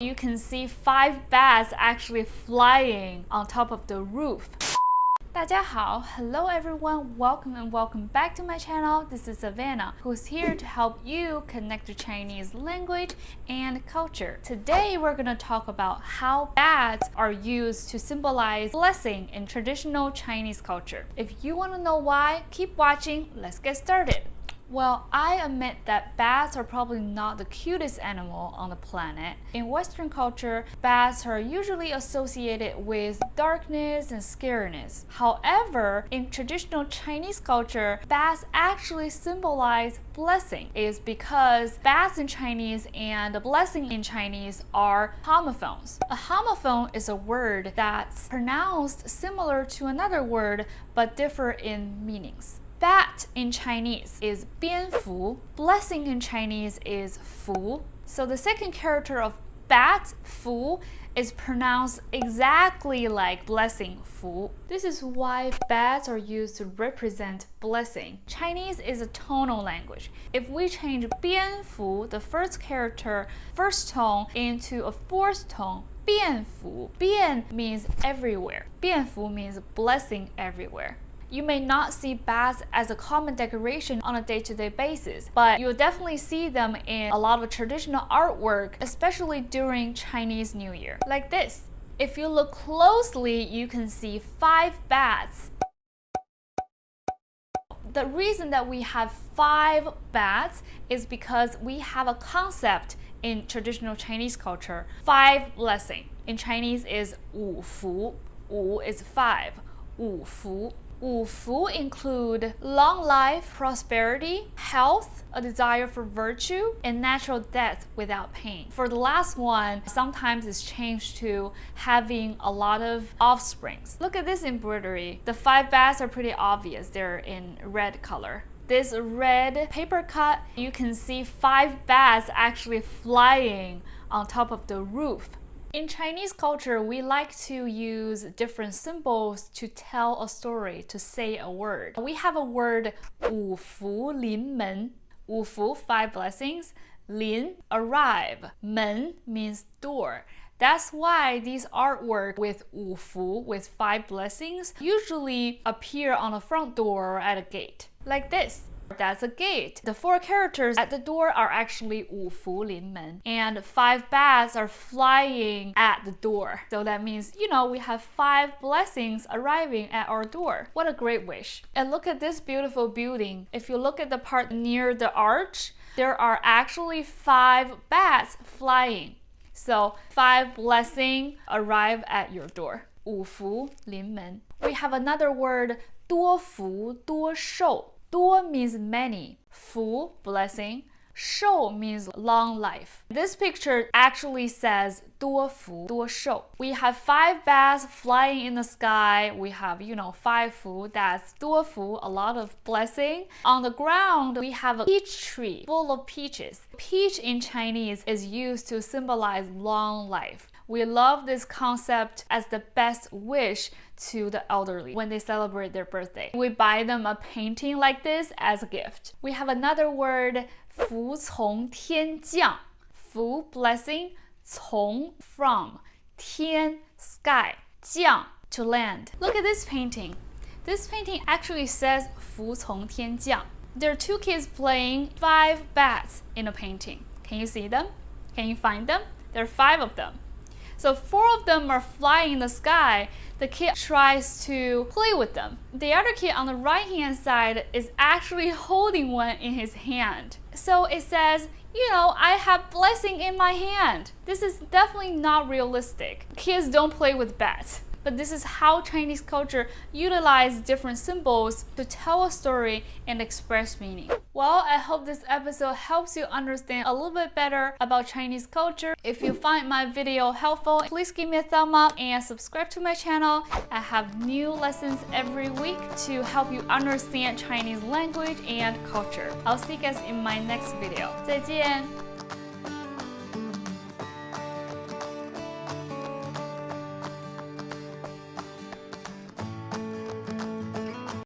You can see 5 bats actually flying on top of the roof. 大家好, hello everyone, welcome back to my channel. This is Savannah, who's here to help you connect to Chinese language and culture. Today we're going to talk about how bats are used to symbolize blessing in traditional Chinese culture. If you want to know why, keep watching. Let's get started. Well, I admit that bats are probably not the cutest animal on the planet. In Western culture, bats are usually associated with darkness and scariness. However, in traditional Chinese culture, bats actually symbolize blessing. It is because bats in Chinese and blessing in Chinese are homophones. A homophone is a word that's pronounced similar to another word but differ in meanings. Bat in Chinese is 蝙蝠. Blessing in Chinese is 福. So the second character of bat, 福, is pronounced exactly like blessing, 福. This is why bats are used to represent blessing. Chinese is a tonal language. If we change 蝙蝠, the first character, first tone, into a fourth tone, 蝙蝠, 蝙 means everywhere. 蝙蝠 means blessing everywhere. You may not see bats as a common decoration on a day-to-day basis, but you'll definitely see them in a lot of traditional artwork, especially during Chinese New Year. Like this. If you look closely, you can see 5 bats. The reason that we have 5 bats is because we have a concept in traditional Chinese culture, 5 blessing. In Chinese is 五福. 五 is 5. 五福. 五福 include long life, prosperity, health, a desire for virtue, and natural death without pain. For the last one, sometimes it's changed to having a lot of offsprings. Look at this embroidery. The 5 bats are pretty obvious. They're in red color. This red paper cut, you can see 5 bats actually flying on top of the roof. In Chinese culture, we like to use different symbols to tell a story, to say a word. We have a word 五福临门. 五福, 5 blessings. 临, arrive. 门 means door. That's why these artwork with 五福, with 5 blessings, usually appear on a front door or at a gate. Like this. That's a gate. The 4 characters at the door are actually 五福临门, and 5 bats are flying at the door. So that means, we have 5 blessings arriving at our door. What a great wish. And look at this beautiful building. If you look at the part near the arch, there are actually 5 bats flying. So 5 blessings arrive at your door. 五福临门. We have another word, 多福多寿. 多 means many, 福, blessing, 寿 means long life. This picture actually says 多福多寿. We have 5 bats flying in the sky. We have, 5 福, that's 多福, a lot of blessing. On the ground, we have a peach tree full of peaches. Peach in Chinese is used to symbolize long life. We love this concept as the best wish to the elderly when they celebrate their birthday. We buy them a painting like this as a gift. We have another word, 福从天降. 福, blessing, 从, from, 天, sky, 降, to land. Look at this painting. This painting actually says 福从天降. There are 2 kids playing 5 bats in a painting. Can you see them? Can you find them? There are 5 of them. So 4 of them are flying in the sky. The kid tries to play with them. The other kid on the right-hand side is actually holding one in his hand. So it says, I have blessing in my hand. This is definitely not realistic. Kids don't play with bats. But this is how Chinese culture utilizes different symbols to tell a story and express meaning. Well, I hope this episode helps you understand a little bit better about Chinese culture. If you find my video helpful, please give me a thumb up and subscribe to my channel. I have new lessons every week to help you understand Chinese language and culture. I'll see you guys in my next video. 再见!